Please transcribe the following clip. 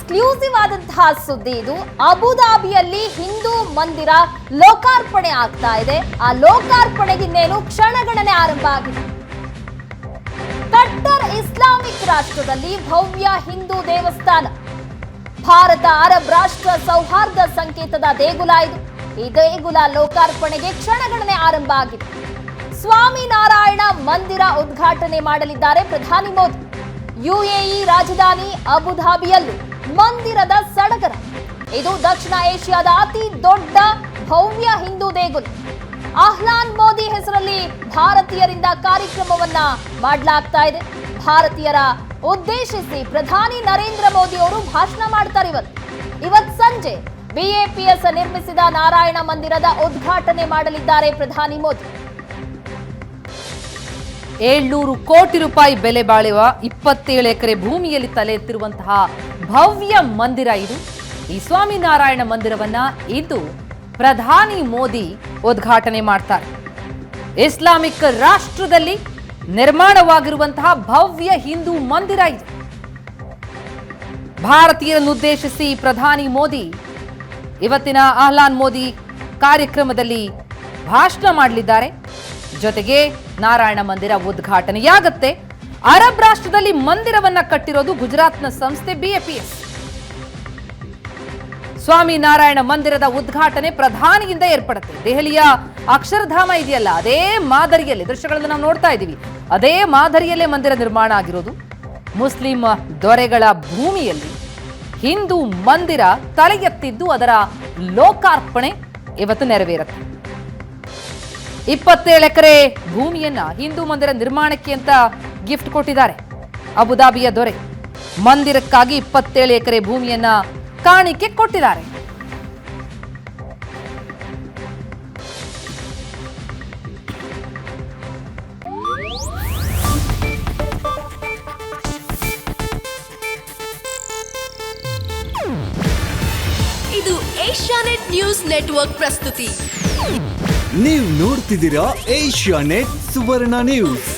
Exclusive ಆದಂತಹ ಸುದ್ದಿ ಇದು. ಅಬುಧಾಬಿಯಲ್ಲಿ ಹಿಂದೂ ಮಂದಿರ ಲೋಕಾರ್ಪಣೆ ಆಗ್ತಾ ಇದೆ. ಆ ಲೋಕಾರ್ಪಣೆಗೆ ಇನ್ನೇನು ಕ್ಷಣಗಣನೆ ಆರಂಭ ಆಗಿದೆ. ಕಟ್ಟರ್ ಇಸ್ಲಾಮಿಕ್ ರಾಷ್ಟ್ರದಲ್ಲಿ ಭವ್ಯ ಹಿಂದೂ ದೇವಸ್ಥಾನ. ಭಾರತ ಅರಬ್ ರಾಷ್ಟ್ರ ಸೌಹಾರ್ದ ಸಂಕೇತದ ದೇಗುಲ ಇದು. ಈ ದೇಗುಲ ಲೋಕಾರ್ಪಣೆಗೆ ಕ್ಷಣಗಣನೆ ಆರಂಭ ಆಗಿದೆ. ಸ್ವಾಮಿನಾರಾಯಣ ಮಂದಿರ ಉದ್ಘಾಟನೆ ಮಾಡಲಿದ್ದಾರೆ ಪ್ರಧಾನಿ ಮೋದಿ. ಯುಎಇ ರಾಜಧಾನಿ ಅಬುಧಾಬಿಯಲ್ಲೂ ಮಂದಿರದ ಸಡಗರ. ಇದು ದಕ್ಷಿಣ ಏಷ್ಯಾದ ಅತಿ ದೊಡ್ಡ ಭವ್ಯ ಹಿಂದೂ ದೇಗುಲ. ಅಹ್ಲಾನ್ ಮೋದಿ ಹೆಸರಲ್ಲಿ ಭಾರತೀಯರಿಂದ ಕಾರ್ಯಕ್ರಮವನ್ನ ಮಾಡಲಾಗ್ತಾ ಇದೆ. ಭಾರತೀಯರ ಉದ್ದೇಶಿಸಿ ಪ್ರಧಾನಿ ನರೇಂದ್ರ ಮೋದಿ ಅವರು ಭಾಷಣ ಮಾಡ್ತಾರೆ. ಇವತ್ತು ಸಂಜೆ ಬಿಎಪಿಎಸ್ ನಿರ್ಮಿಸಿದ ನಾರಾಯಣ ಮಂದಿರದ ಉದ್ಘಾಟನೆ ಮಾಡಲಿದ್ದಾರೆ ಪ್ರಧಾನಿ ಮೋದಿ. 700 ಕೋಟಿ ರೂಪಾಯಿ ಬೆಲೆ ಬಾಳುವ 27 ಎಕರೆ ಭೂಮಿಯಲ್ಲಿ ತಲೆ ಎತ್ತಿರುವಂತಹ ಭವ್ಯ ಮಂದಿರ ಇದು. ಈ ಸ್ವಾಮಿನಾರಾಯಣ ಮಂದಿರವನ್ನ ಇಂದು ಪ್ರಧಾನಿ ಮೋದಿ ಉದ್ಘಾಟನೆ ಮಾಡ್ತಾರೆ. ಇಸ್ಲಾಮಿಕ್ ರಾಷ್ಟ್ರದಲ್ಲಿ ನಿರ್ಮಾಣವಾಗಿರುವಂತಹ ಭವ್ಯ ಹಿಂದೂ ಮಂದಿರ ಇದು. ಭಾರತೀಯರನ್ನುದ್ದೇಶಿಸಿ ಪ್ರಧಾನಿ ಮೋದಿ ಇವತ್ತಿನ ಅಹ್ಲಾನ್ ಮೋದಿ ಕಾರ್ಯಕ್ರಮದಲ್ಲಿ ಭಾಷಣ ಮಾಡಲಿದ್ದಾರೆ. ಜೊತೆಗೆ ನಾರಾಯಣ ಮಂದಿರ ಉದ್ಘಾಟನೆಯಾಗುತ್ತೆ. ಅರಬ್ ರಾಷ್ಟ್ರದಲ್ಲಿ ಮಂದಿರವನ್ನ ಕಟ್ಟಿರೋದು ಗುಜರಾತ್ನ ಸಂಸ್ಥೆ ಬಿಎಪಿಎಸ್. ಸ್ವಾಮಿ ನಾರಾಯಣ ಮಂದಿರದ ಉದ್ಘಾಟನೆ ಪ್ರಧಾನಿಯಿಂದ ಏರ್ಪಡುತ್ತೆ. ದೆಹಲಿಯ ಅಕ್ಷರಧಾಮ ಇದೆಯಲ್ಲ, ಅದೇ ಮಾದರಿಯಲ್ಲಿ ದೃಶ್ಯಗಳನ್ನು ನಾವು ನೋಡ್ತಾ ಇದ್ದೀವಿ. ಅದೇ ಮಾದರಿಯಲ್ಲೇ ಮಂದಿರ ನಿರ್ಮಾಣ ಆಗಿರೋದು. ಮುಸ್ಲಿಂ ದೊರೆಗಳ ಭೂಮಿಯಲ್ಲಿ ಹಿಂದೂ ಮಂದಿರ ತಲೆ ಎತ್ತಿದ್ದು ಅದರ ಲೋಕಾರ್ಪಣೆ ಇವತ್ತು ನೆರವೇರುತ್ತೆ. 27 ಎಕರೆ ಭೂಮಿಯನ್ನ ಹಿಂದೂ ಮಂದಿರ ನಿರ್ಮಾಣಕ್ಕೆ ಅಂತ ಗಿಫ್ಟ್ ಕೊಟ್ಟಿದ್ದಾರೆ ಅಬುಧಾಬಿಯ ದೊರೆ. ಮಂದಿರಕ್ಕಾಗಿ 27 ಎಕರೆ ಭೂಮಿಯನ್ನ ಕಾಣಿಕೆ ಕೊಟ್ಟಿದ್ದಾರೆ. ಇದು ಏಷ್ಯಾನೆಟ್ ನ್ಯೂಸ್ ನೆಟ್ವರ್ಕ್ ಪ್ರಸ್ತುತಿ. ನೀವು ನೋಡ್ತಿದ್ದೀರಾ ಏಷ್ಯಾನೆಟ್ ಸುವರ್ಣ ನ್ಯೂಸ್.